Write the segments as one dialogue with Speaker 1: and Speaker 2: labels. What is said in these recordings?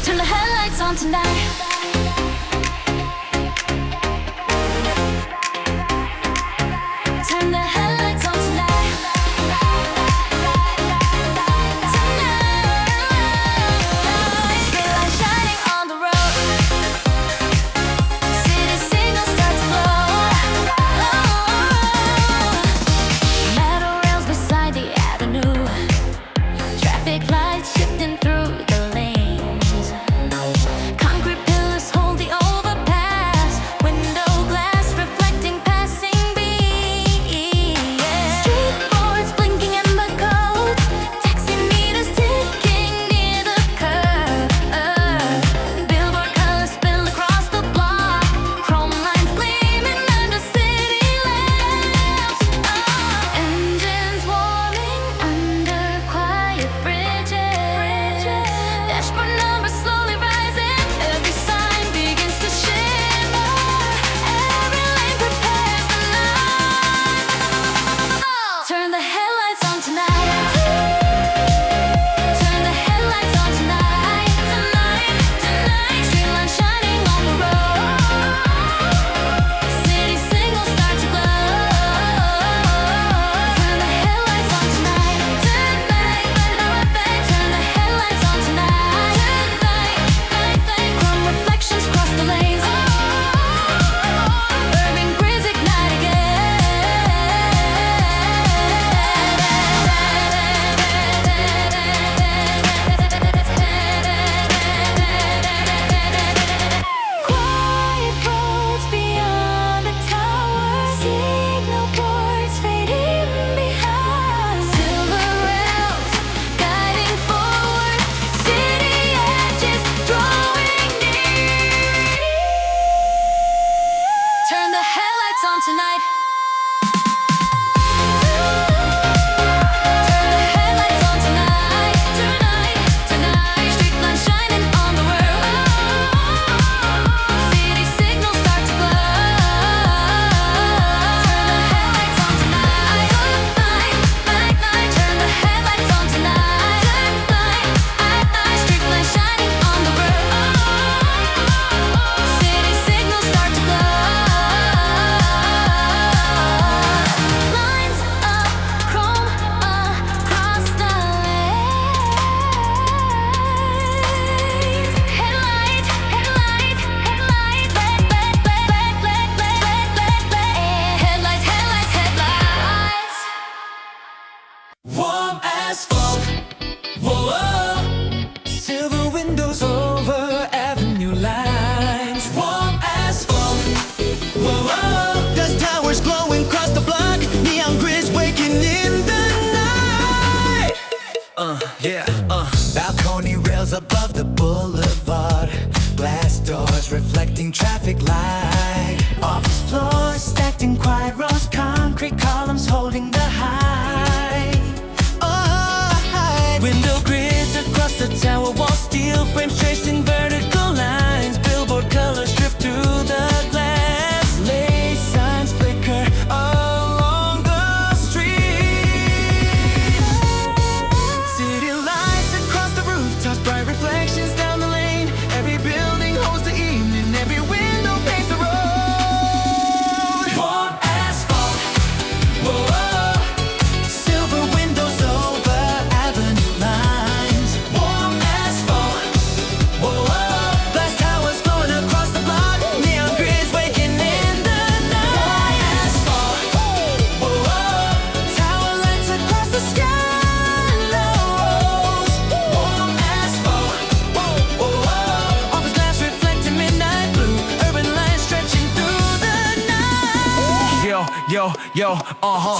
Speaker 1: Turn the headlights on tonight. Turn the headlights on tonight. Tonight. Streetlight shining on the road. City signals start to glow. Metal rails beside the avenue. Traffic lights shifting through the lanes. Concrete pillars hold the overpass. Window glass reflecting passing beams. Street boards blinking amber codes. Taxi meters ticking near the curb. Billboard colors spill across the block. Chrome lines gleaming under city lamps. Engines warming under quiet bridges. Dashboard numbers slowly rising. Every sign begins to shimmer. Every lane prepares the night. Turn the headlights on tonight. Turn the headlights on tonight. Tonight, tonight. Streetlight shining on the road. City signals start to glow. Turn the headlights on tonight. Tonight, turn the headlights on tonight. Tonight, chrome reflections cross the lanes. Urban grids ignite again. Quiet roads beyond the tower. Signal boards fading behind. Silver rails guiding forward. City edges drawing near. Turn the headlights on tonight. Turn the headlights on tonight. Tonight, tonight. Streetlights shining on the road. City signals start to glow. Turn the headlights on tonight. Tonight, turn the headlights on tonight. Tonight, streetlights shining on the road. City signals start to glow. Lines of chrome across the lanes. Headlight, headlight, headlight, headlights, headlights, headlights.
Speaker 2: Warm asphalt, whoa, whoa. Silver windows over avenue lines. Warm asphalt, whoa, whoa. Dust towers glowing across the block. Neon grids waking in the night. Balcony rails above the boulevard. Glass doors reflecting traffic light. Office floors stacked in quiet rows. Concrete columns holding the height. Window grids across the tower wall. Steel frames tracing vertical lines. Billboard colors drift through the glass. Lace signs flicker along the street. City lights across the rooftops. Bright reflections down the lane. Every building holds the evening. Every window paints the road. Warm asphalt, whoa, whoa. Silver windows over avenue lines. Warm asphalt, whoa, whoa. Glass towers glowing across the block. Neon grids waking in the night. Asphalt, whoa, whoa. Tower lights across the Skylanes. Warm asphalt, whoa, whoa. Office glass reflecting midnight blue. Urban lines stretching through the night.
Speaker 3: Yo,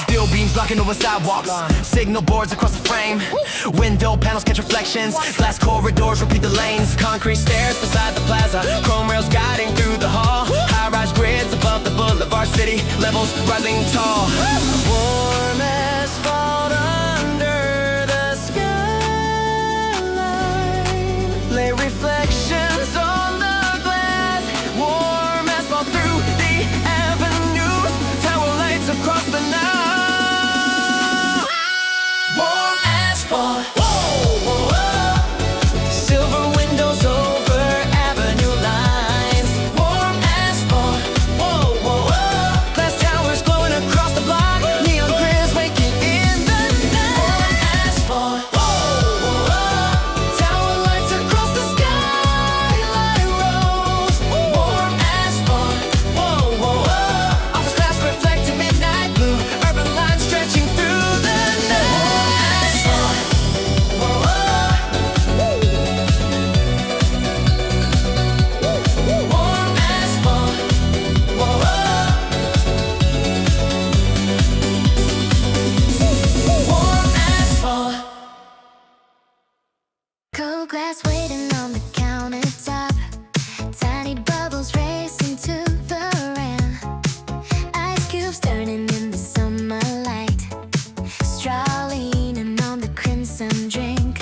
Speaker 3: Steel beams blocking over sidewalks. Signal boards across the frame. Window panels catch reflections. Glass corridors repeat the lanes. Concrete stairs beside the plaza. Chrome rails guiding through the hall. High-rise grids above the boulevard. City levels rising tall.
Speaker 2: Warm asphalt under the skyline. Lay reflections on the glass. Warm asphalt through the avenues. Tower lights across the night. Warm asphalt, whoa, whoa, whoa. Silver windows over
Speaker 1: Glass waiting on the countertop. Tiny bubbles racing to the rim. Ice cubes turning into summer light. Straw leaning on the crimson drink.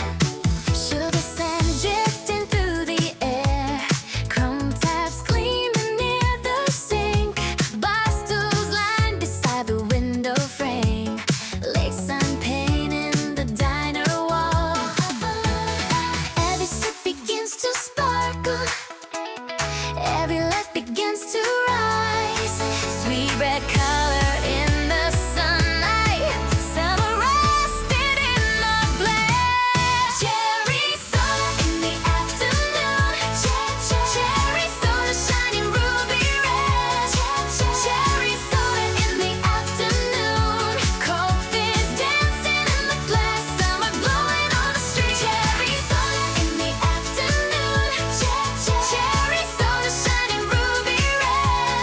Speaker 1: Sugar sand drifting through the air. Chrome taps gleaming near the sink. Bar stools lined beside the window frame. Late sun painting the diner wall. Every sip begins to sparkle. Every laugh begins to rise. Sweet red color in the sunlight. Summer rested in the glass. Cherry soda in the afternoon. Cherry soda shining ruby red. Cherry soda in the afternoon. Cold fizz dancing in the glass. Summer blowing on the street. Cherry soda in the afternoon. Cherry soda shining ruby red.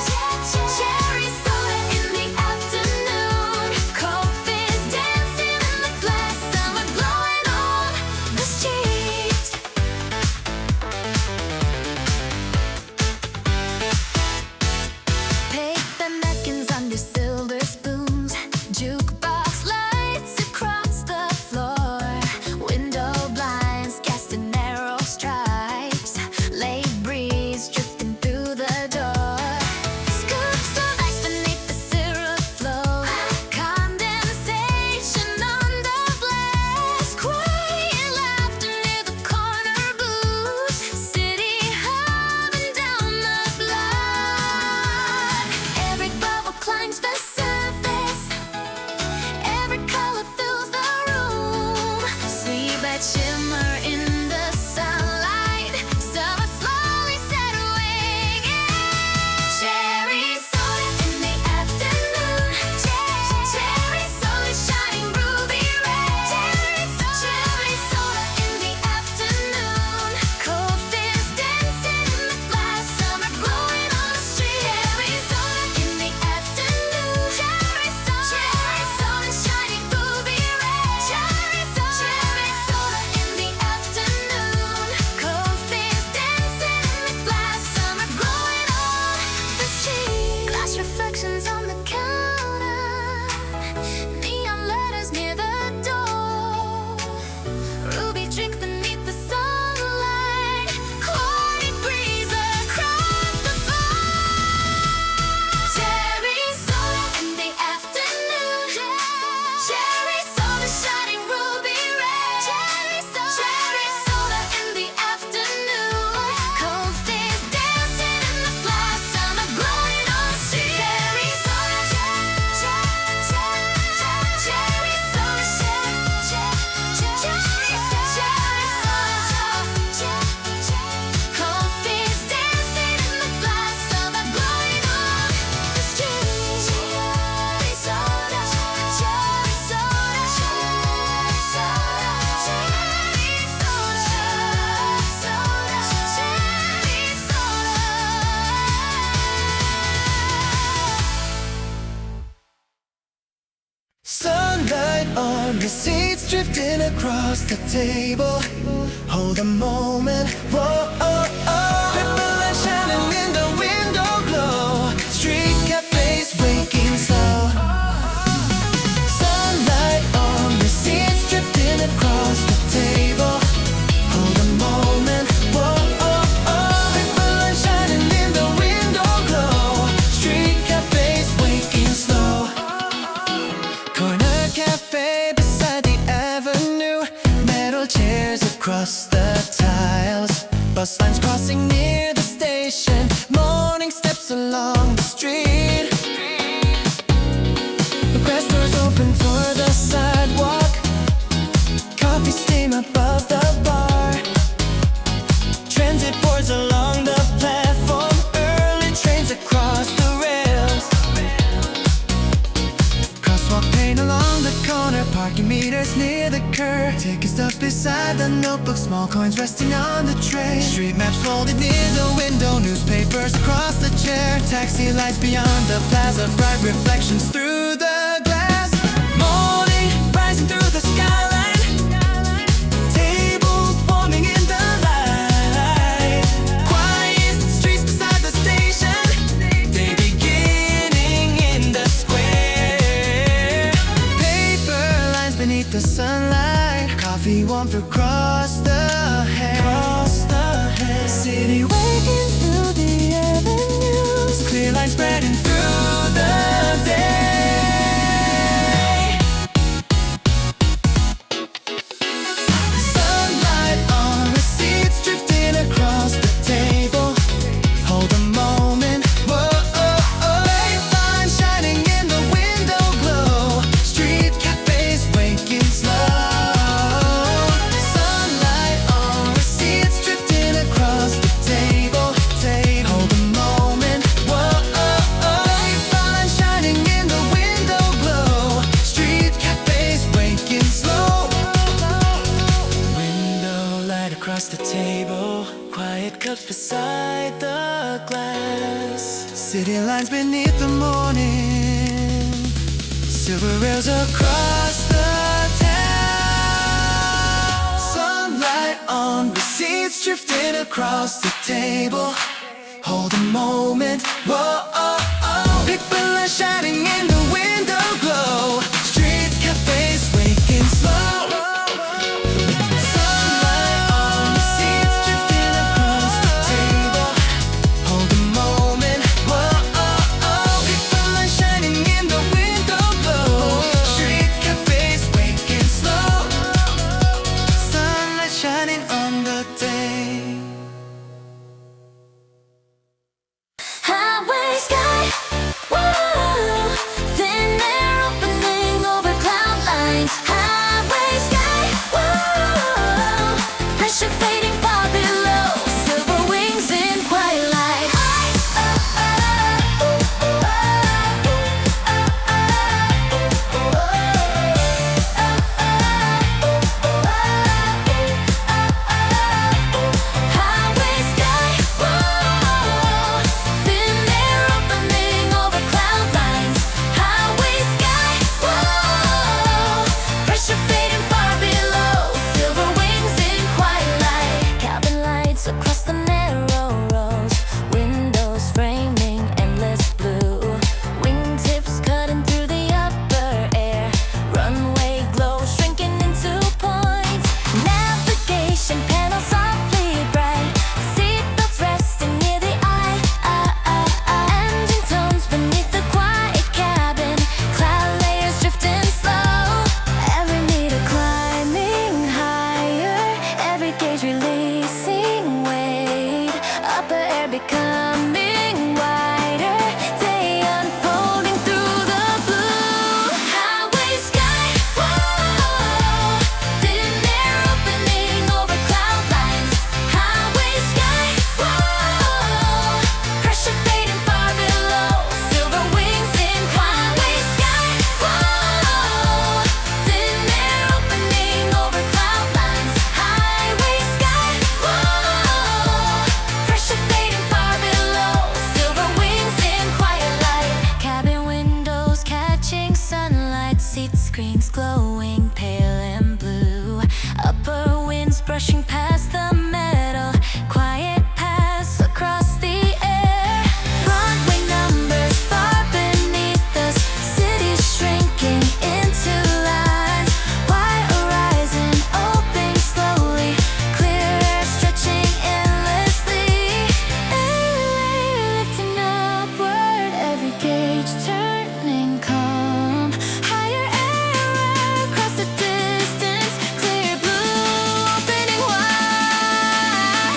Speaker 1: Cherry soda in the afternoon. Cold fizz dancing in the glass. Summer blowing on the street. Paper napkins under silver spoons. Jukebox lights across the floor. Window blinds casting narrow stripes. Late breeze drifting through the door. Scoops of ice beneath the syrup flow. Condensation on the glass. Quiet laughter near the corner booth. City humming down the block. Every bubble climbs the surface. Every color fills the room. Sweet red shimmer in the sunlight. Summer slowly settling in. Cherry soda in the afternoon. Cherry soda shining ruby red. Cherry soda in the afternoon. Cold fizz dancing in the glass. Summer blowing on the street. Cherry soda in the afternoon. Cherry soda shining ruby red. Cherry soda in the afternoon. Cold fizz dancing in the glass. Summer blowing on the street. Glass reflections on the counter. Neon letters near the door. Ruby drink beneath the sunlight. Courting breeze across the floor. Cherry soda in the afternoon. Cherry soda shining ruby red. Cherry soda in the afternoon. Cold fizz dancing in the glass. Summer blowing on the street. Cherry soda, cherry soda. Cold fizz dancing in the glass. Summer blowing on the street. Cherry soda, cherry soda. Cherry soda.
Speaker 3: Sunlight on the seats drifting across the table. Hold a moment. Whoa, oh, oh. Purple light shining in the window glow. Street cafes waking slow. Sunlight on the seats drifting across the table. Hold a moment. Whoa, oh, oh. Purple light shining in the window glow. Street cafes waking slow. Corner cafe beside the avenue. Metal chairs across the tiles. Bus lines crossing near the station. Morning steps along the street. Glass doors open toward the sidewalk. Coffee steam above the bar. Transit boards along the platform. Early trains across the rails. Crosswalk paint along the corner. Parking meters near the curb. Ticket stubs beside the notebook. Small coins resting on the tray. Street maps folded near the window. Newspapers across the chair. Taxi lights beyond the plaza. Bright reflections through the glass. Morning rising through the skyline. Tables warming in the across the head. City
Speaker 1: Waking through the avenues,
Speaker 3: clear lines spreading through the day. Sunlight on the seats drifting across the table. Hold a moment, whoa, light line shining in the window glow. Street cafes waking slow. Sunlight on the seats drifting across the table. Hold a moment, whoa, light line shining in the window glow. Street cafes waking slow. Window light across the table. Quiet cups beside the glass. City lines beneath the morning. Silver rails across the town. Sunlight on receipts drifting across the table. Hold a moment, whoa, Picture light shining in the window glow. Street cafes waking slow. Sunlight on the seats drifting across the table. Hold a moment, whoa, Picture light shining in the window glow. Street cafes waking slow. Sunlight shining on the day.
Speaker 1: highway sky. Whoa, thin air opening over cloud lines. Highway sky. Whoa, pressure fading far below. Silver wings in quiet light. Highway sky. Whoa, thin air opening over cloud lines. Highway sky. Whoa, pressure fading far below. Silver wings in quiet light. Cabin lights across the narrow roads. Windows framing endless blue. Wingtips cutting through the upper air. Runway glow shrinking into points. Navigation panels softly bright. Seatbelts resting near the eye. Engine tones beneath the quiet cabin. Cloud layers drifting slow. Every meter climbing higher. Every gauge releasing weight. Upper air becoming wider. Day unfolding through the blue. Highway sky. Whoa, thin air opening over cloud lines. Highway sky. Whoa, pressure fading far below. Silver wings in highway sky. Whoa, thin air opening over cloud lines. Highway sky. Whoa, pressure fading far below. Silver wings in quiet light. Cabin windows catching sunlight. Seat screens glowing pale and blue. Upper winds brushing past the metal. Quiet paths across the air. Front wing numbers far beneath us. City shrinking into lines. Wide horizon opening slowly. Clear air stretching endlessly. Lifting upward. Every gauge turning calm. Higher air across the distance. Clear blue opening wide.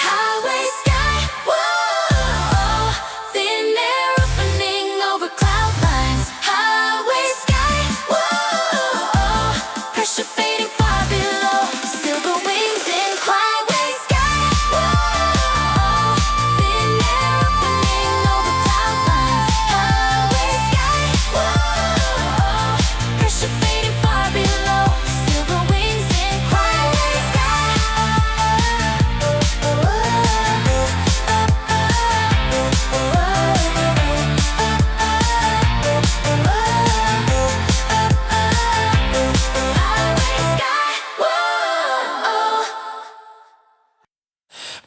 Speaker 1: Highway sky. Whoa, thin air opening over cloud lines. Highway sky. Whoa, pressure fading far below. Silver wings in highway sky. Whoa, thin air opening over cloud lines. Highway sky. Whoa, pressure fading far below. Silver wings in highway sky.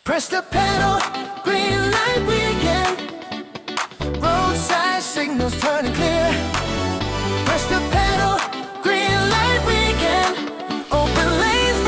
Speaker 3: Press the pedal, green light weekend. Roadside signals turning clear. Press the pedal, green light weekend. Open lanes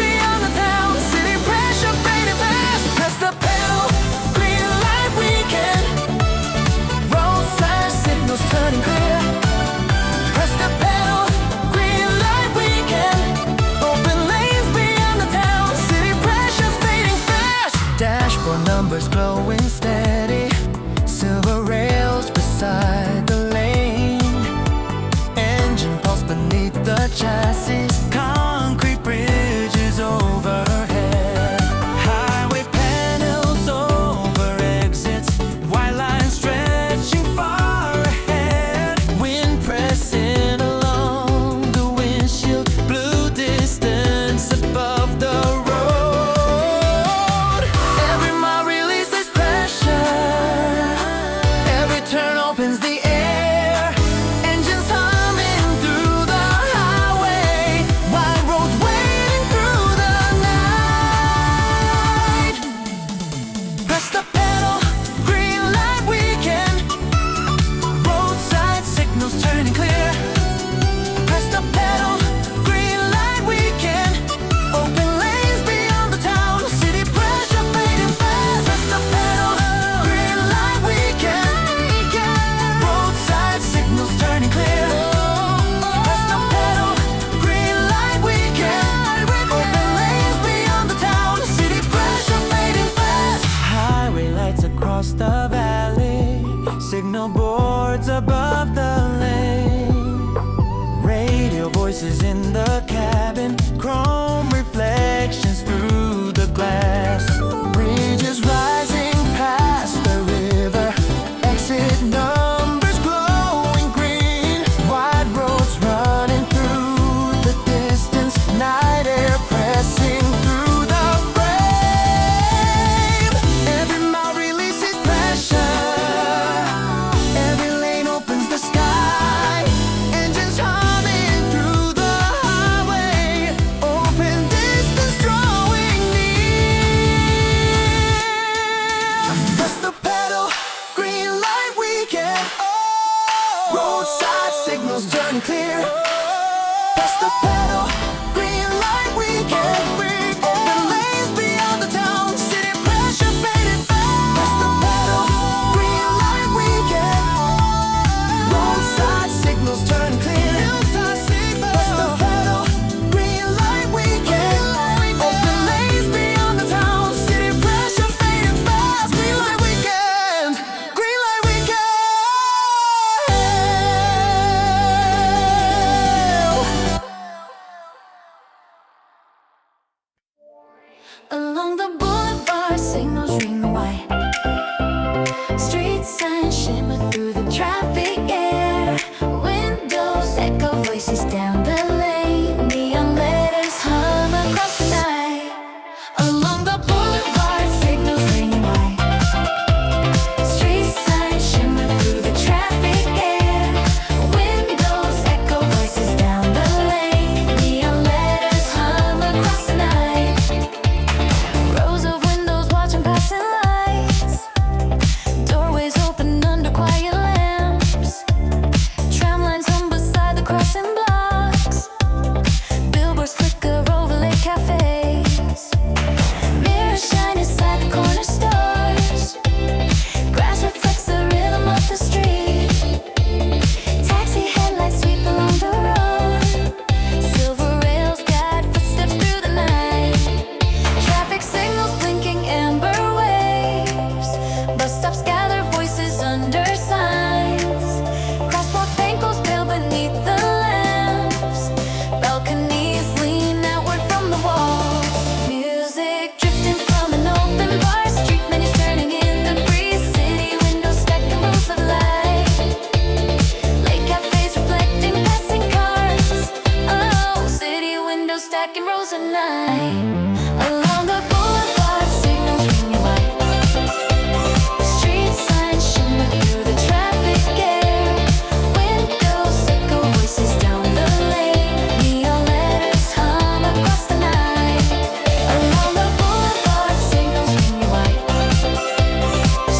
Speaker 1: night. Along the boulevard, signals ringing white. Street signs shimmer through the traffic air. Windows echo voices down the lane. Neon letters hum across the night. Along the boulevard, signals ringing white.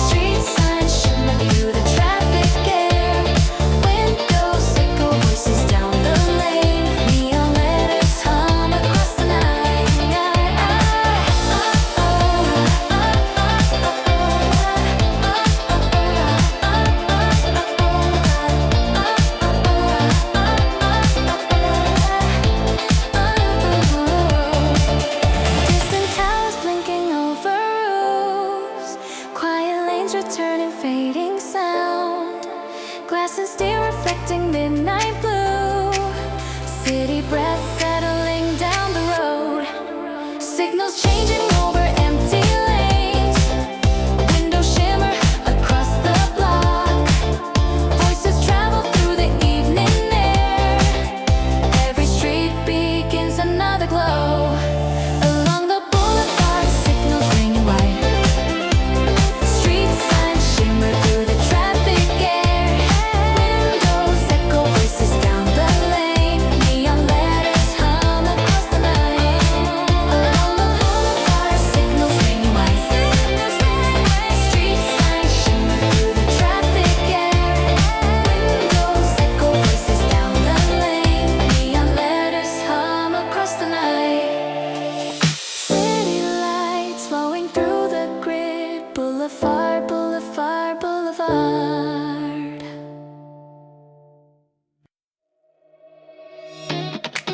Speaker 1: Street signs shimmer through the traffic air. Windows echo voices down the lane. Neon letters hum across the night. Distant towers blinking over roofs. Quiet lanes returning fading sound. Glass and steel reflecting midnight blue. City breath settling down the road. Signals changing over empty lanes. Windows shimmer across the block. Voices travel through the evening air. Every street begins another glow. Along the boulevard, signals ringing white. Street signs shimmer through the traffic air. Windows echo voices down the lane. Neon letters hum across the night. Along the boulevard, signals ringing white. Street signs shimmer through the traffic air. Windows echo voices down the lane. Neon letters hum across the night. City lights flowing through the grid. Boulevard, boulevard, boulevard.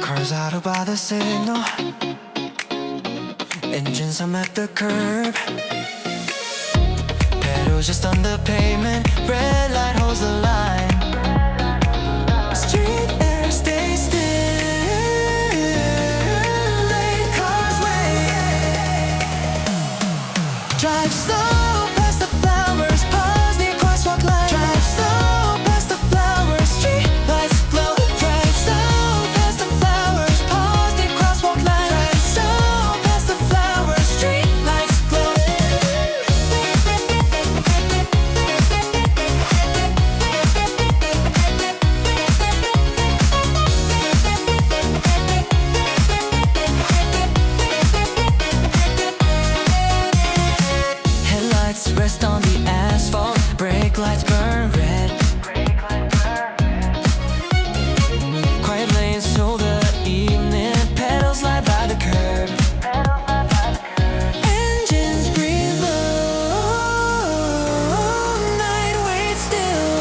Speaker 2: Cars out by the signal. Engines hum at the curb. Pedals just on the pavement. Red light holds the line. Street air stays still. Late cars wait. Drive slow past the flowers. Pause near crosswalk line. Drive slow past the flowers. Street lights glow. Drive slow past the flowers. Pause near crosswalk line. Drive slow past the flowers. Street lights glow. Headlights rest on the asphalt. Brake lights burn red. Quiet lanes show the evening. Pedals lie by the curb. Engines breathe low. Night waits still.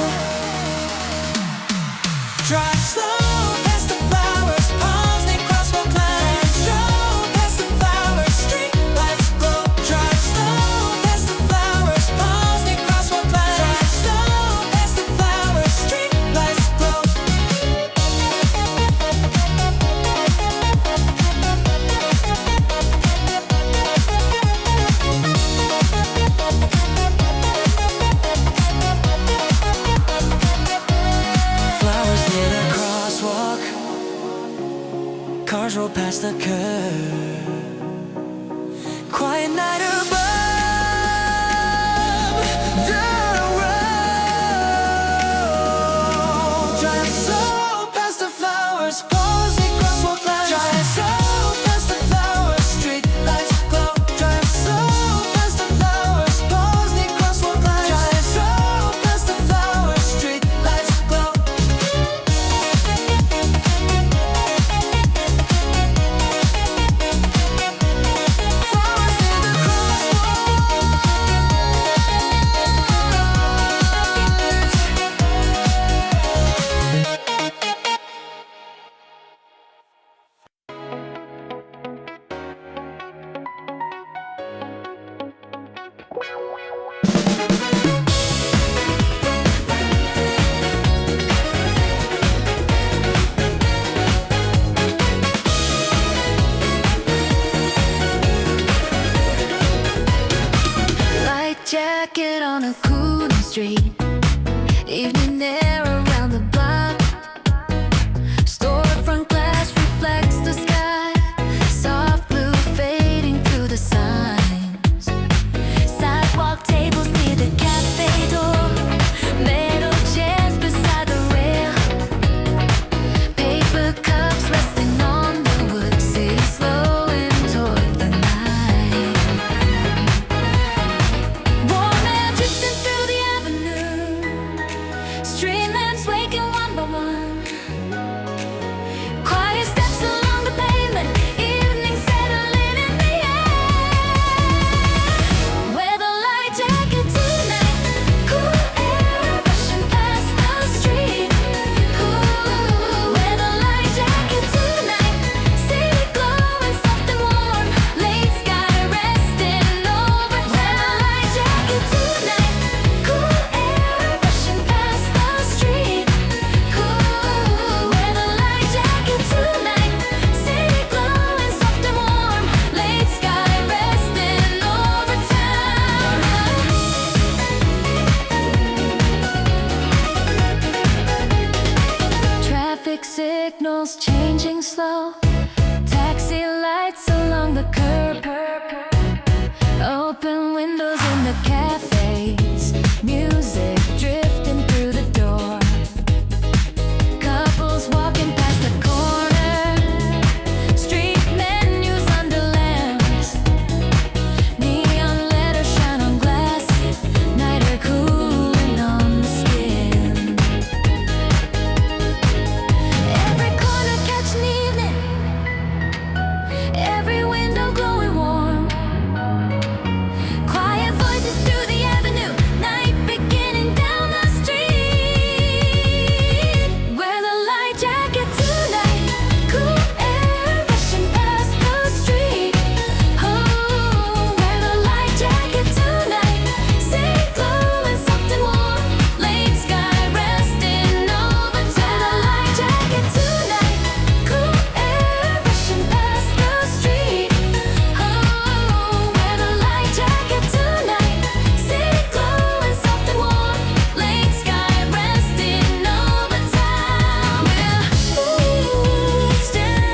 Speaker 2: Drive slow past the flowers. Pause near crosswalk line. Drive slow past the flowers. Street lights glow. Drive slow past the flowers. Pause near crosswalk line. Drive slow past the flowers. Street lights glow. Flowers near the crosswalk. Cars roll past the curb. Quiet night above the road. Drive slow past the flowers. Pause near crosswalk line. Drive slow past the flowers. Street lights glow. Drive slow past the flowers. Pause near crosswalk line. Drive slow past the flowers. Street lights glow. Flowers near the jacket on a cool street. Evening air around the block. Storefront glass reflects the sky. Soft
Speaker 1: the curb. Open windows in the cafes, music drifting through the door. Couples walking past the corner, street menus under lamps. Neon letters shine on glass, night air cooling on the skin. Every corner catch an evening, every window glowing warm. Quiet voices through the avenue, night beginning down the street. Wear the light jacket tonight, cool air rushing past the street. Oh, wear the light jacket tonight, city glowing soft and warm, late sky resting over time. Wear the light jacket tonight, cool air rushing past the street. Oh, wear the light jacket tonight, city glowing soft and warm, late sky resting over town. We'll stay,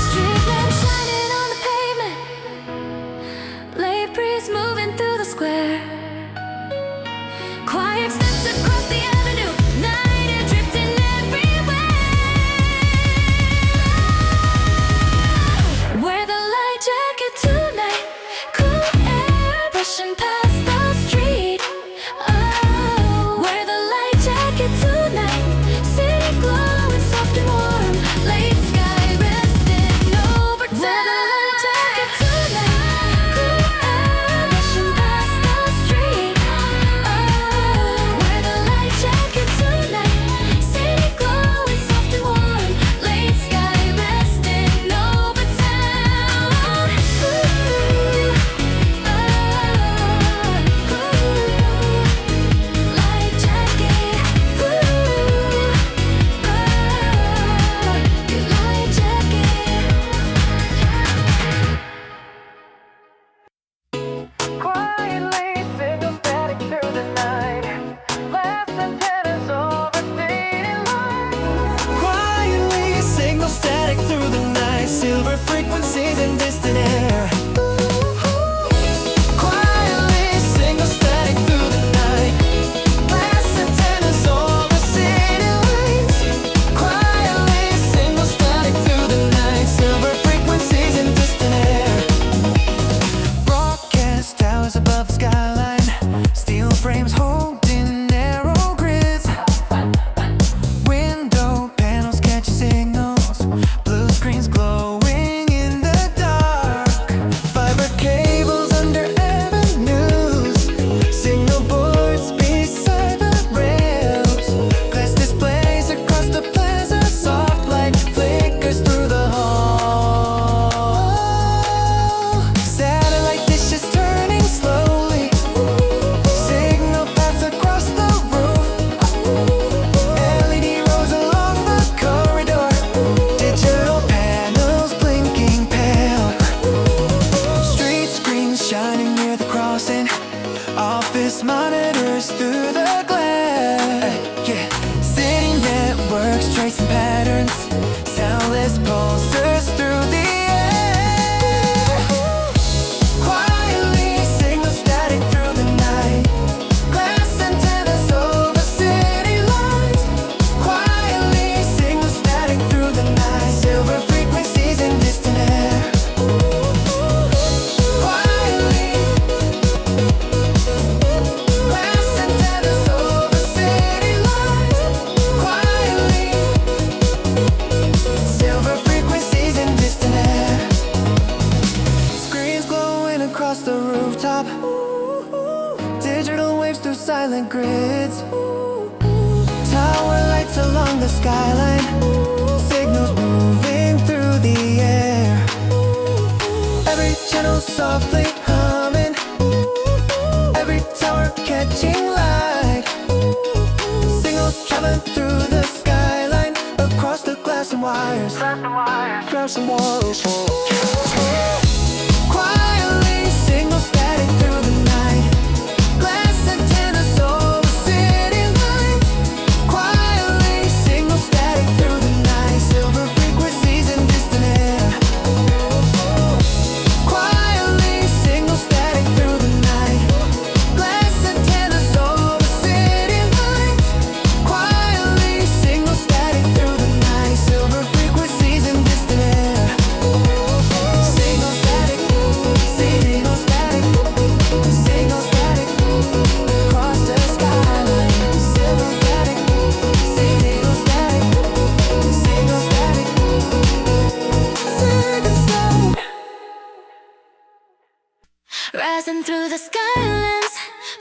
Speaker 1: Street lamps shining on the pavement, late breeze moving through the square. Quiet steps across the avenue, night air drifting everywhere. Wear the light jacket tonight, cool air brushing past the street. Oh, wear the light jacket tonight, city glowing soft and warm, late sky resting over time. Wear the light jacket tonight, cool air brushing past the street. Oh, wear the light jacket tonight, city glowing soft and warm, late sky resting over town. Light jacket, light jacket.
Speaker 2: Quietly signal static through the night. Last antennas over city lines. Quietly signal static through the night. Silver frequencies in distant air. Quietly signal static through the night. Last antennas over city lines. Quietly signal static through the night. Silver frequencies in distant air. Broadcast towers above the skyline. Steel frames holding narrow grids. Window panels catching signals. Blue screens glowing in the dark. Fiber cables under avenues. Signal boards beside the rails. Glass displays across the plaza. Soft light flickers through the hall. Satellite dishes turning slowly. Signal paths across the roof. LED rows along the corridor. Digital panels blinking pale. Street screens shining near the crossing. Office monitors through the glass. Yeah. City networks tracing patterns. Soundless pulsars through the air. Quietly signal static through the night. Glass antennas over city lines. Quietly signal static through the night. Silver frequencies in distant air. Quietly. Glass antennas over city lines. Quietly. Silver frequencies in distant air. Screens glowing across the rooftop. Digital waves through silent grids. Tower lights along the skyline. Signals moving through the air. Every channel softly humming. Every tower catching light. Signals traveling through the skyline. Across the glass and wires. Glass and wires. Quietly signal static through the night.
Speaker 1: Crashing through the Skylanes.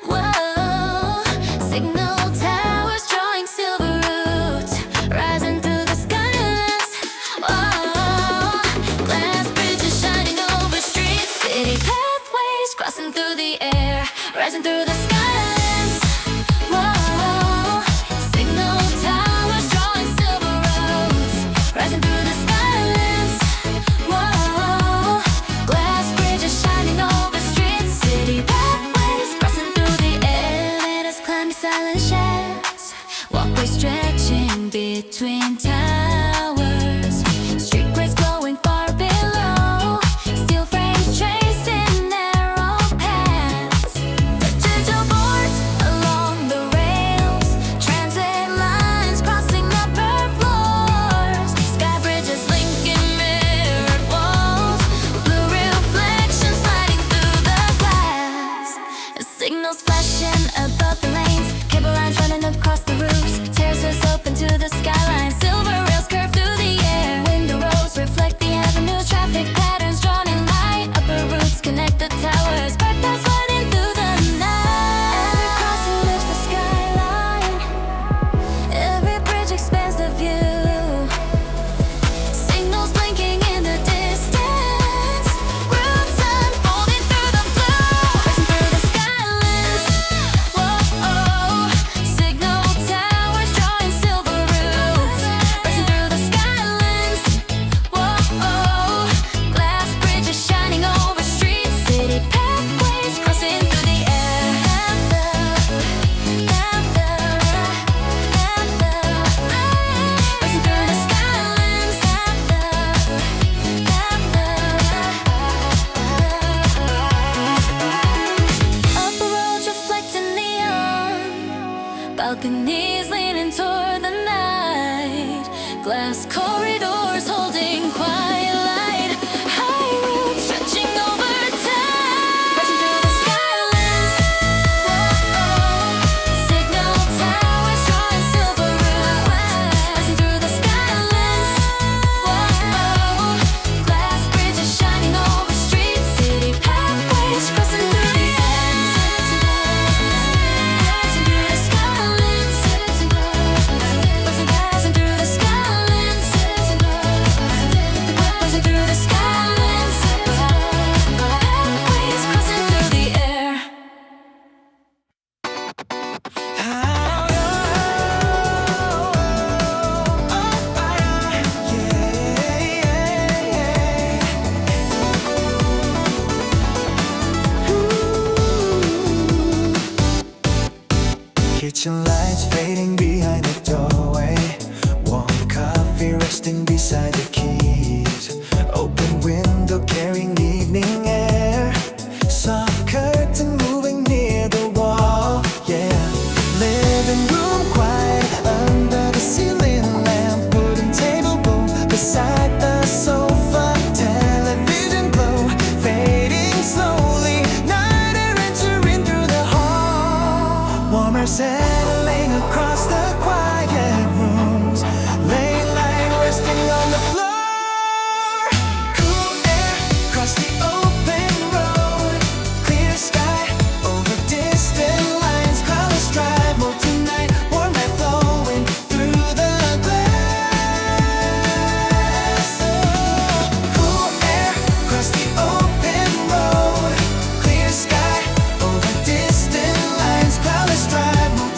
Speaker 1: Whoa, signal towers drawing silver roots, rising through the Skylanes. Whoa, glass bridges shining over streets, city pathways crossing through the air, rising through the Skylands. Whoa, signal towers drawing silver roads, rising through the Skylands. Whoa, glass bridges shining over streets, city pathways crossing through the air. Let us climb the silent shafts, walkways stretching between towers, street grades glowing far below, steel frames tracing narrow paths, digital boards along the rails, transit lines crossing upper floors, sky bridges linking mirrored walls, blue reflections sliding through the glass, signals flashing above the lanes, cable lines running across the roofs, terraces open to the skyline, silver rails curve through the air, window rows reflect the avenue, traffic patterns drawn in light, upper routes connect the towers, bright paths running through the night. Every crossing lifts the skyline, every bridge expands the view, signals blinking in the distance, routes unfolding through the blue, racing through the Skylands. Whoa, signal towers drawing silver roots, racing through the Skylands. Whoa, glass bridges shining over streets, city pathways crossing through the air. Racing through the Skylands. Upper roads reflecting neon, balconies leaning toward the night, glass corridors holding quiet light, high roofs stretching over time, racing through the Skylands. Whoa, signal towers drawing silver routes, racing through the Skylands. Whoa, glass bridges shining over streets, city pathways crossing through the air, racing through the Skylands. Racing through the Skylands. Racing through the Skylands. Pathways crossing through the air.
Speaker 2: Kitchen lights fading behind the doorway, warm coffee resting beside the keys, open window carrying evening air, soft curtain moving near the wall, yeah. Living room quiet under the ceiling lamp, wooden table bowl beside the sofa, television glow fading slowly, night air entering through the hall, warmer settling across the quiet rooms, late light resting on the floor, cool air across the open road, clear sky over distant lines, cloudless drive mode tonight, warm air flowing through the glass. Cool air across the open road, clear sky over distant lines, cloudless drive mode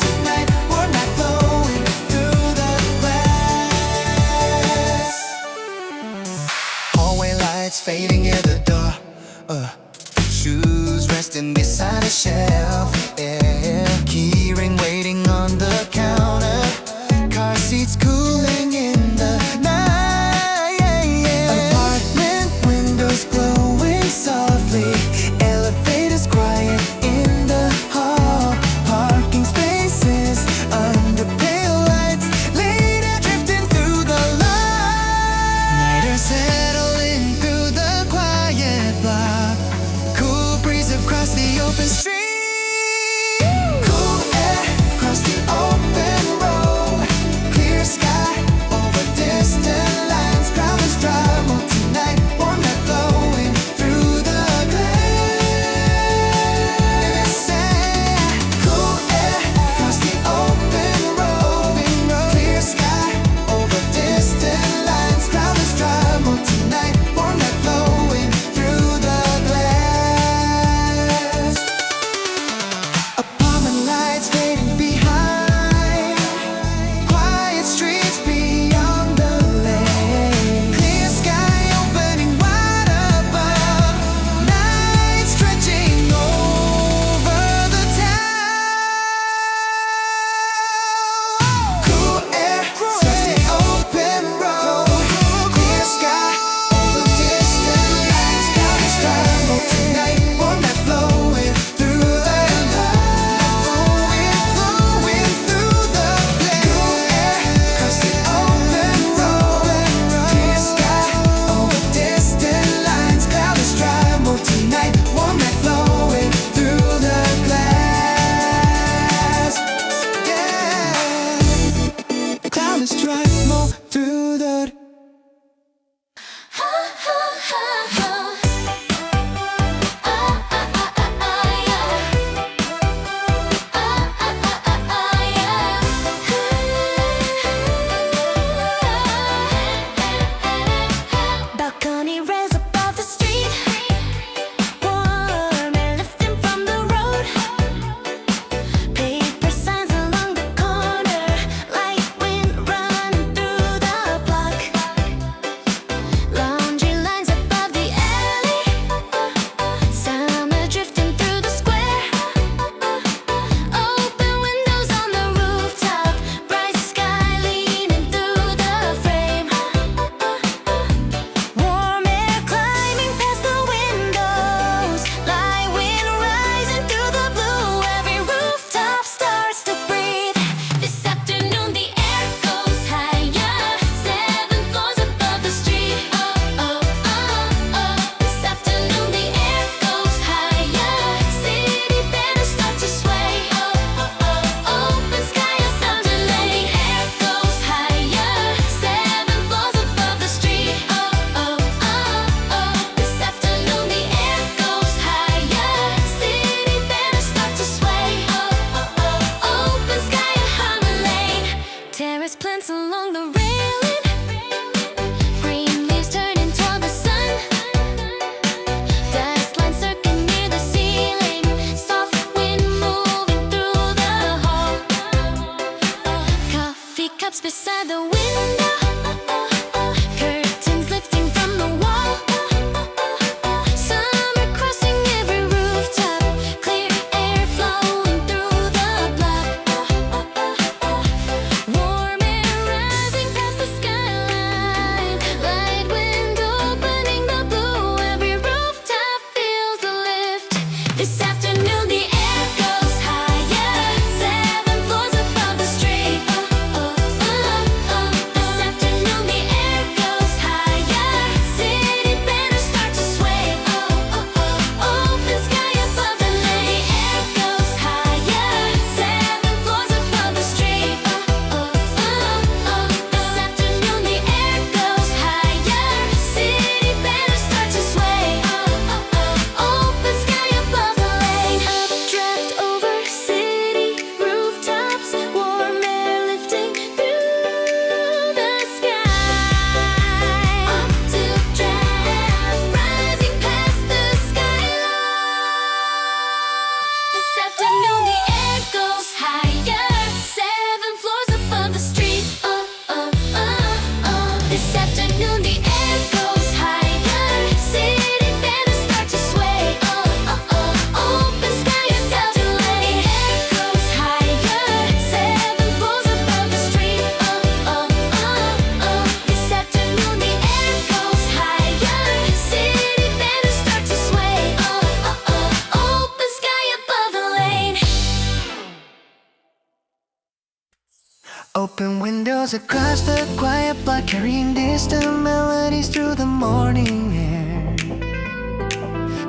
Speaker 2: Open windows across the quiet block, carrying distant melodies through the morning air.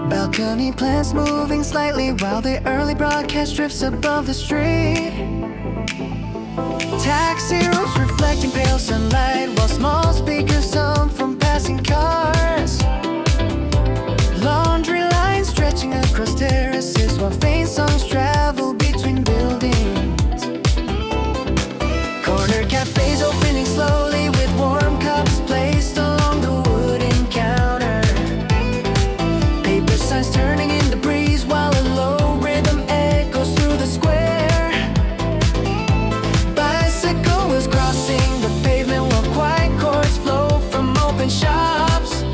Speaker 2: Balcony plants moving slightly while the early broadcast drifts above the street. Taxi roofs reflecting pale sunlight while small speakers hum from passing cars. Laundry lines stretching across terraces while faint songs travel between buildings. Corner cafes opening slowly with warm cups placed along the wooden counter. Paper signs turning in the breeze while a low rhythm echoes through the square. Bicycle wheels crossing the pavement while quiet chords flow from open shops.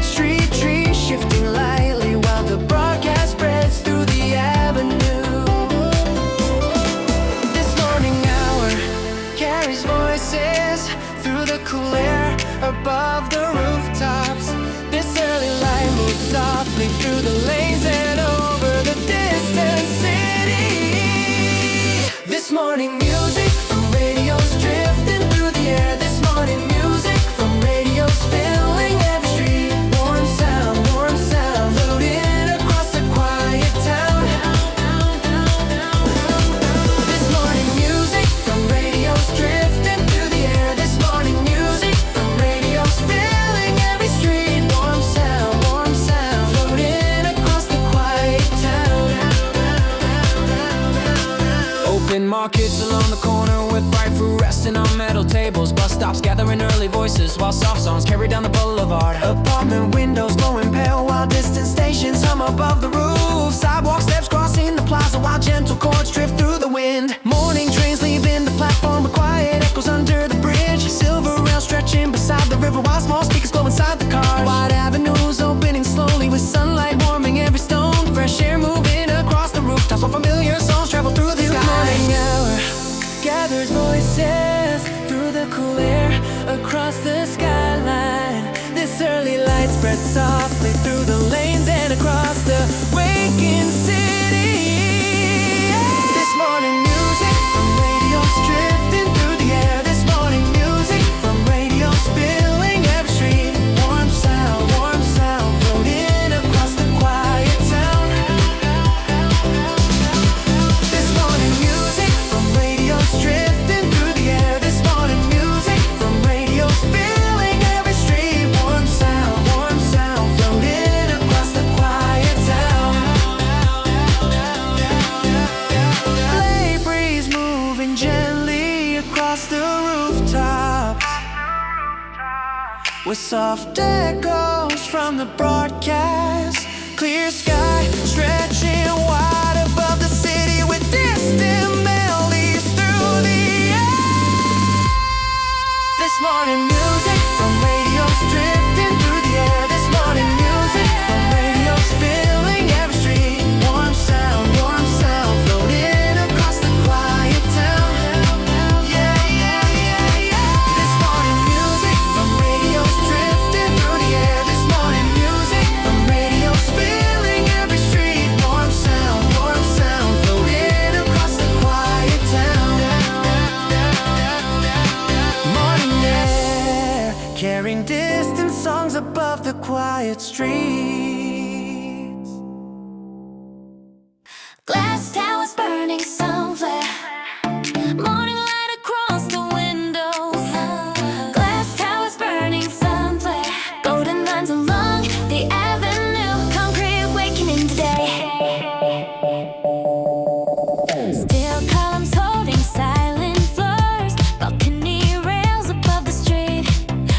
Speaker 2: Street trees shifting lightly while the broadcast spreads through the avenue. This morning hour carries voices through the cool air above the rooftops. This early light moves softly through the lanes and over the distant city. This morning music from radios drifting through the air. This morning music from radios filling every street. Warm sound floating across the quiet town. This morning music from radios drifting through the air. This morning music from radios filling every street. Warm sound floating across the quiet town.
Speaker 3: Open markets along the corner with bright fruit resting on metal tables. Bus stops gathering early voices while soft songs carry down the boulevard.
Speaker 2: Apartment windows glowing pale while distant stations hum above the roof. Sidewalk steps crossing the plaza while gentle chords drift through the wind. Morning trains leaving the platform with quiet echoes under the bridge. Silver rails stretching beside the river while small speakers glow inside the cars. Wide avenues opening slowly with sunlight warming every stone. Fresh air moving across the rooftops while familiar songs travel through the sky. This morning hour gathers voices through the cool air across the skyline. This early light spreads softly through the lanes and across the waking city. This morning music from radios drifting through the air. This morning music from radios filling every street. Warm sound floating across the quiet town. This morning music from radios drifting through the air. This morning music from radios filling every street. Warm sound floating across the quiet town. Lay breeze moving gently across the rooftops with soft echoes from the broadcast. Clear sky stretching wide above the city with distant melodies through the air. This morning music from radios drifting through the air. This morning music from radios filling every street. Warm sound floating across the quiet town. This morning music from radios drifting through the air. This morning music from radios filling every street. Warm sound floating across the quiet town. Morning air carrying distant songs above the quiet streets.
Speaker 1: Glass towers burning sunflare. Morning light across the windows. Glass towers burning sunflare. Golden lines along the avenue. Concrete wakening today. Steel columns holding silent floors. Balcony rails above the street.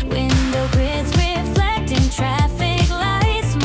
Speaker 1: Window grids reflecting traffic lights.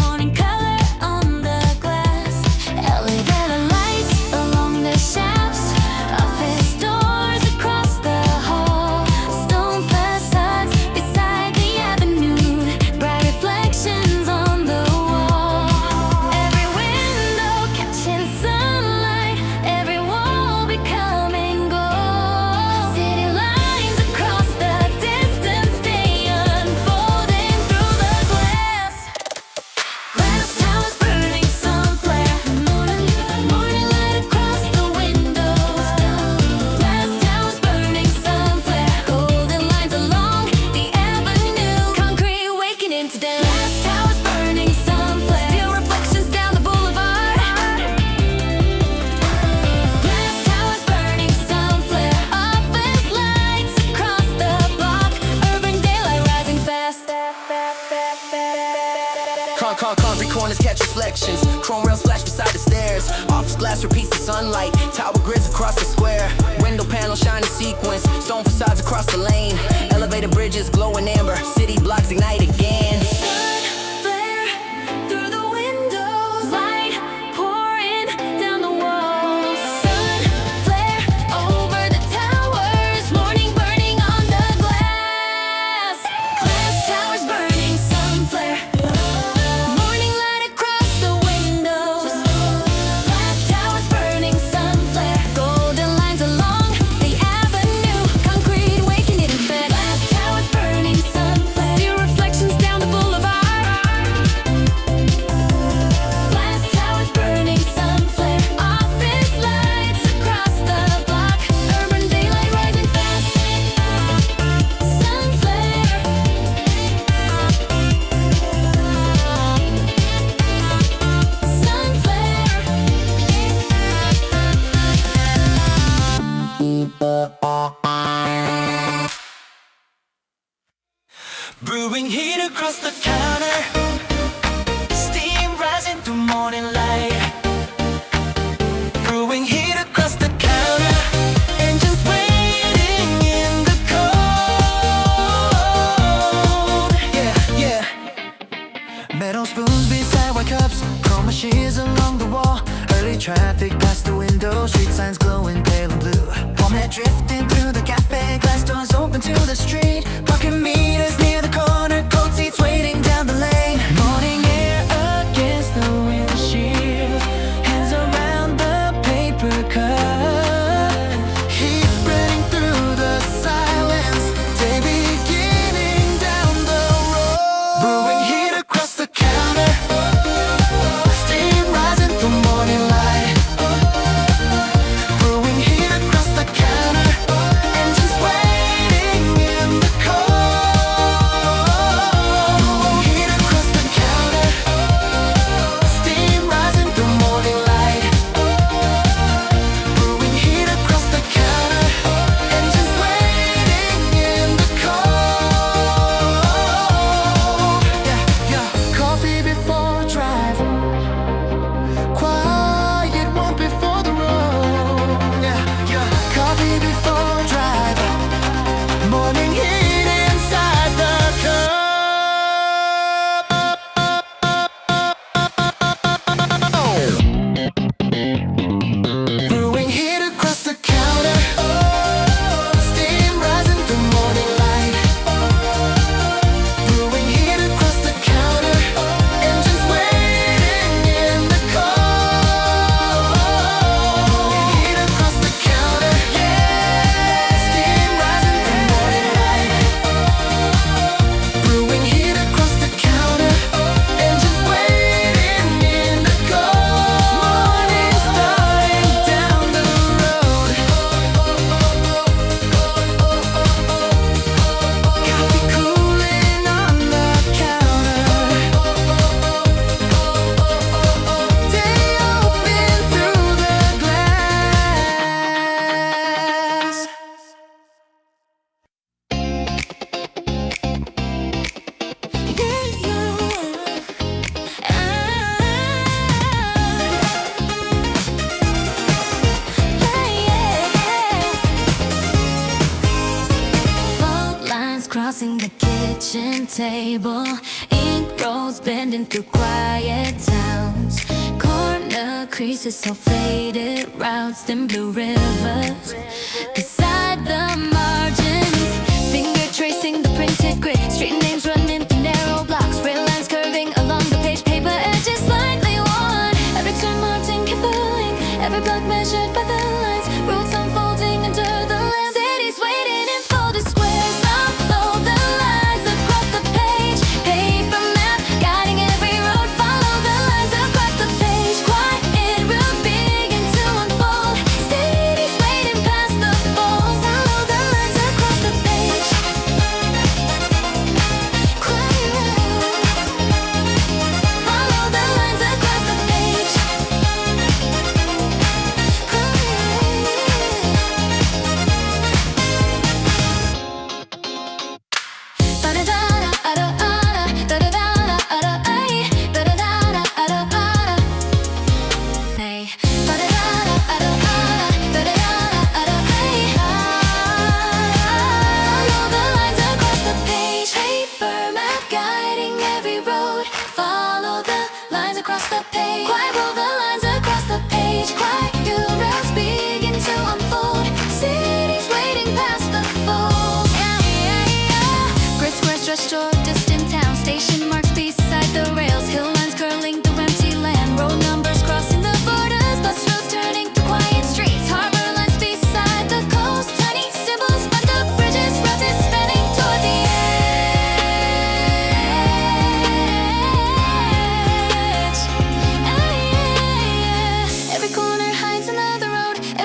Speaker 3: glass repeats the sunlight. Tower grids across the square. Window panels shine in sequence. Stone facades across the lane. Elevated bridges glow in amber. City blocks ignite again.
Speaker 1: Sunflare through the windows, light pouring down the walls. Sunflare over the towers, morning burning on the glass. Glass towers burning, sunflare. Morning light across the windows. Glass towers burning, sunflare. Golden lines along the avenue, concrete waking it in bed. Glass towers burning, sunflare. Steel reflections down the boulevard. Glass towers burning, sunflare. Office lights across the block. Urban daylight rising fast. Sunflare.
Speaker 2: Brewing heat across the counter. Steam rising through morning light. Brewing heat across the counter. Engines waiting in the cold. Yeah. Metal spoons beside white cups. Chrome machines along the wall. Early traffic past the window. Street signs glowing pale and blue. Warm air drifting through the cafe. Glass doors open to the street. Parking meters near the corner. Cold seats waiting down the lane. Morning air against the windshield. Hands around the paper cup. Heat spreading through the silence. Day beginning down the road. Brewing heat across the counter. Steam rising through morning light. Brewing heat across the counter. Engines waiting in the cold. Brewing heat across the counter. Steam rising through morning light. Brewing heat across the counter. Engines waiting in the cold. Yeah. Coffee before drive. Quiet one before the road. Yeah. Coffee before drive. Morning heat inside the cup. Brewing heat across the counter. Steam rising through morning light. Brewing heat across the counter. Engines waiting in the cold. Brewing heat across the counter. Steam rising through morning light. Brewing heat across the counter. Engines waiting in the cold. Morning starting down the road. Coffee cooling on the counter. Day open through the glass.
Speaker 1: Fault lines crossing the kitchen table. Ink roads bending through quiet towns. Corner creases so faded. Routes in blue rivers. Beside the margins. Finger tracing the printed grid. Street names running through narrow blocks. Rail lines curving along the page. Paper edges slightly worn. Every turn marked in careful ink. Every block measured by the lines. Roads unfolding under the lens. Cities waiting in folded squares. Upload the lines across the page. Paper map guiding every road. Follow the lines across the page. Quiet roads begin to unfold. Cities waiting past the falls. Follow the lines across the page. Quiet road. Follow the lines across the page. Quiet.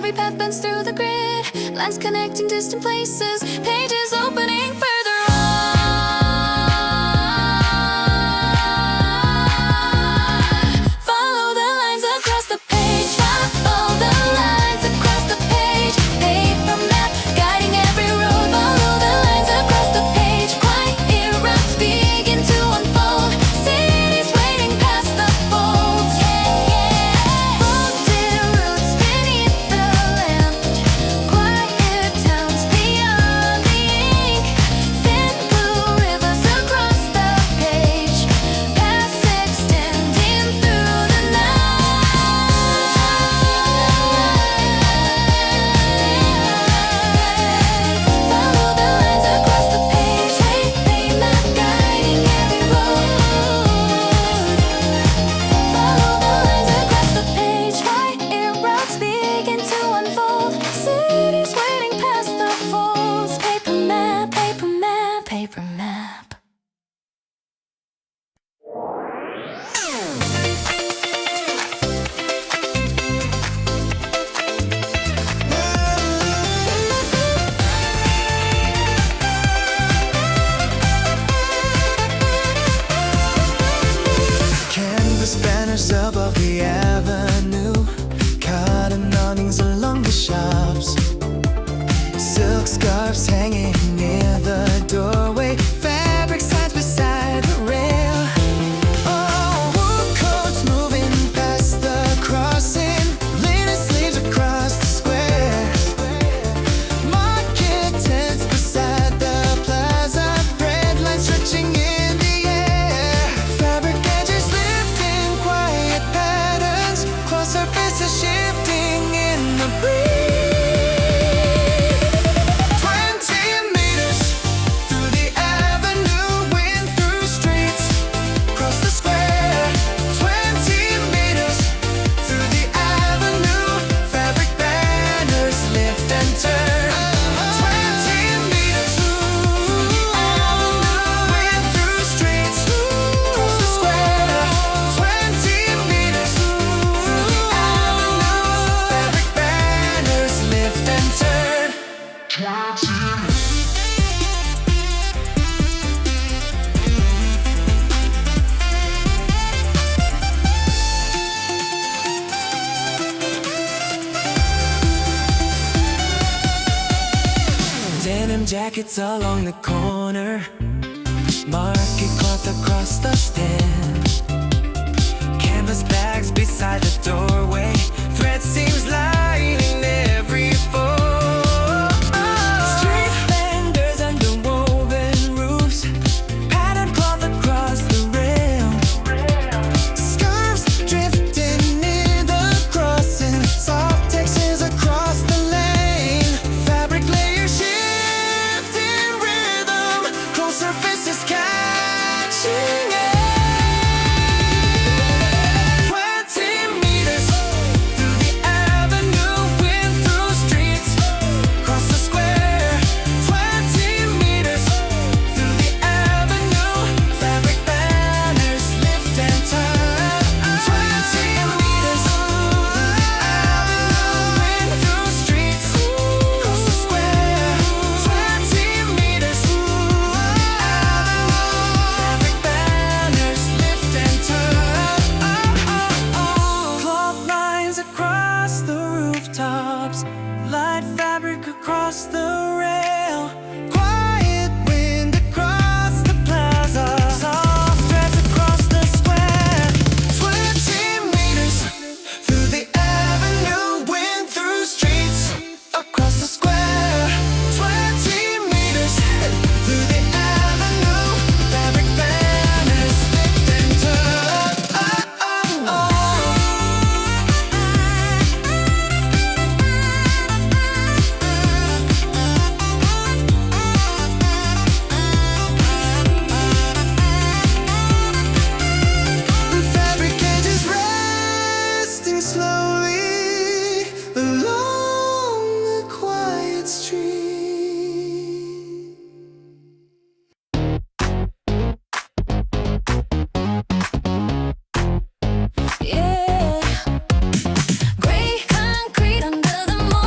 Speaker 1: Every path bends through the grid, lines connecting distant places, pages opening further on. Follow the lines across the page, follow the lines across the page. Paper map guiding every road. Follow the lines across the page. Quiet routes begin to unfold. Cities waiting past the folds. Folded roots beneath the land. Quiet towns beyond the ink. Thin blue rivers across the page. Paths extending through the night. Follow the lines across the page. Paper map guiding every road. Follow the lines across the page. Quiet routes begin to unfold. Cities waiting past the folds. Paper map, paper map, paper map.
Speaker 2: Canvas banners above the avenue, cotton awnings along the shops, silk scarves hanging near the doorway, fabric signs beside the rail. Oh, wool coats moving past the crossing, linen sleeves across the square. Market tents beside the plaza, bread lines stretching in the air. Fabric edges lifting quiet patterns, cloth surfaces shifting in the breeze. 20 meters through the avenue, wind through streets, cross the square. 20 meters through the avenue, fabric banners lift and turn. 20 meters through the avenue, wind through streets, cross the square. 20 meters through the avenue, fabric banners lift and turn. Denim jackets along the corner, market cloth across the stand, canvas bags beside the doorway, thread seams lining every fold. Street vendors under woven roofs, patterned cloth across the rail, scarves drifting near the crossing, soft textures across the lane, fabric layers shift in rhythm, close surfaces catching air. 20 meters through the avenue, wind through streets, cross the square. 20 meters through the avenue, fabric banners lift and turn. 20 meters through the avenue, wind through streets, cross the square. 20 meters through the avenue, fabric banners lift and turn. Cloth lines across the rooftops, light fabric across the rail, quiet wind across the plaza, soft threads across the square. 20 meters through the avenue, wind through streets, across the square. 20 meters through the avenue, fabric banners lift and turn. Fabric edges resting slowly along the quiet street.
Speaker 1: Yeah. Gray concrete under the moon.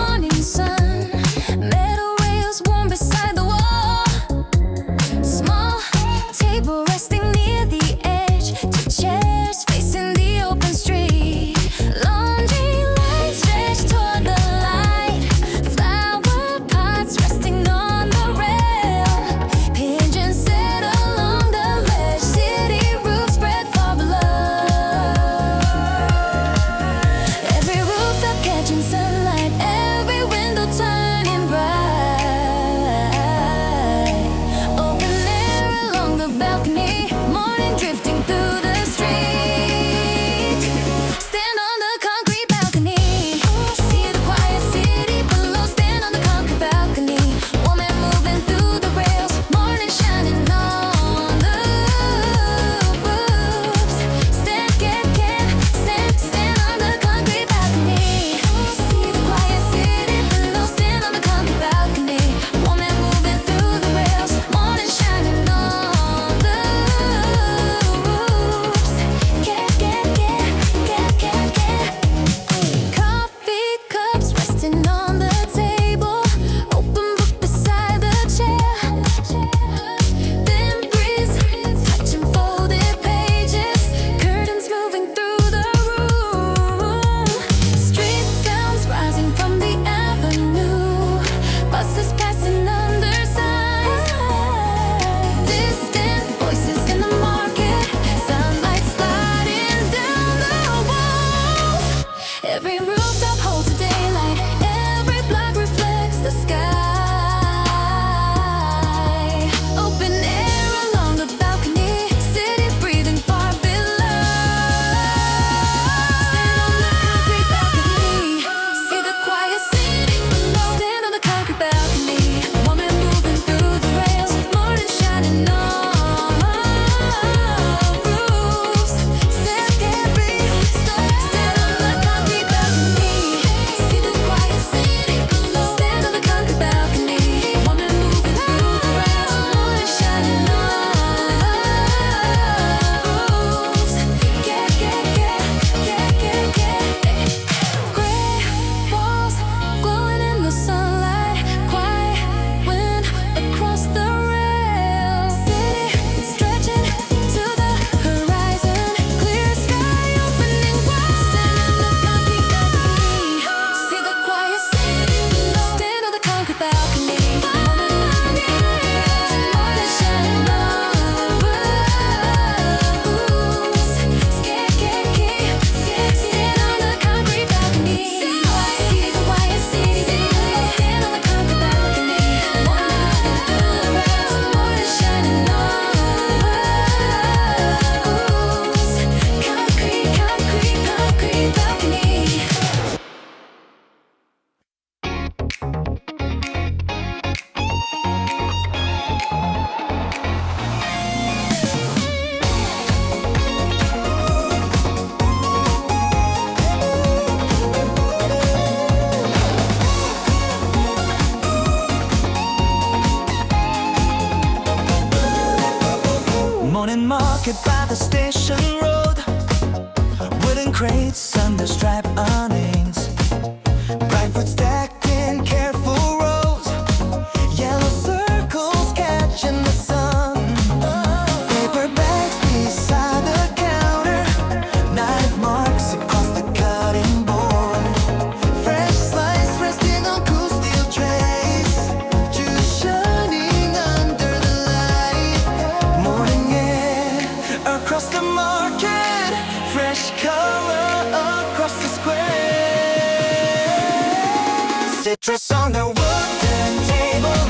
Speaker 2: Citrus on the wooden table,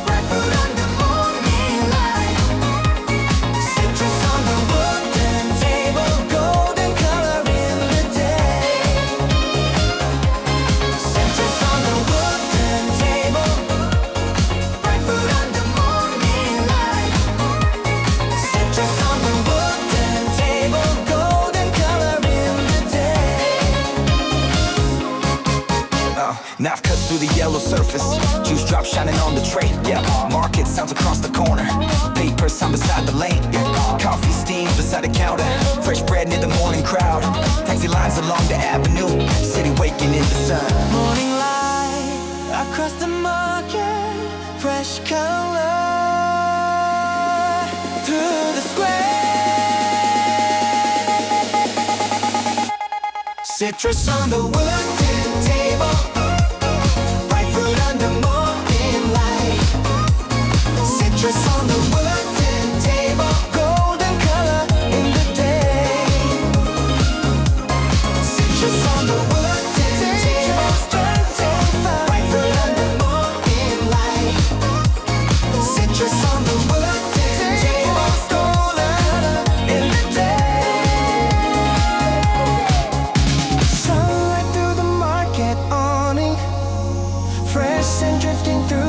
Speaker 2: ripe fruit under morning light. Citrus on the wooden table, golden color in the day. Citrus on the wooden table, ripe fruit under morning light. Citrus on the wooden table, golden color in the day. Now I've cut through the yellow surface, juice drop shining on the tray. Yeah, market sounds across the corner, paper sign beside the lane. Yeah, coffee steam beside the counter, fresh bread near the morning crowd. Taxi lines along the avenue, city waking in the sun. Morning light across the market, fresh color through the square. Citrus on the wooden table, ripe fruit under morning light. Citrus on the wooden table, golden color in the day. Citrus on the wooden table, ripe fruit under morning light. Citrus on the wooden table, golden color in the day. Sunlight through the market awning, fresh and drifting through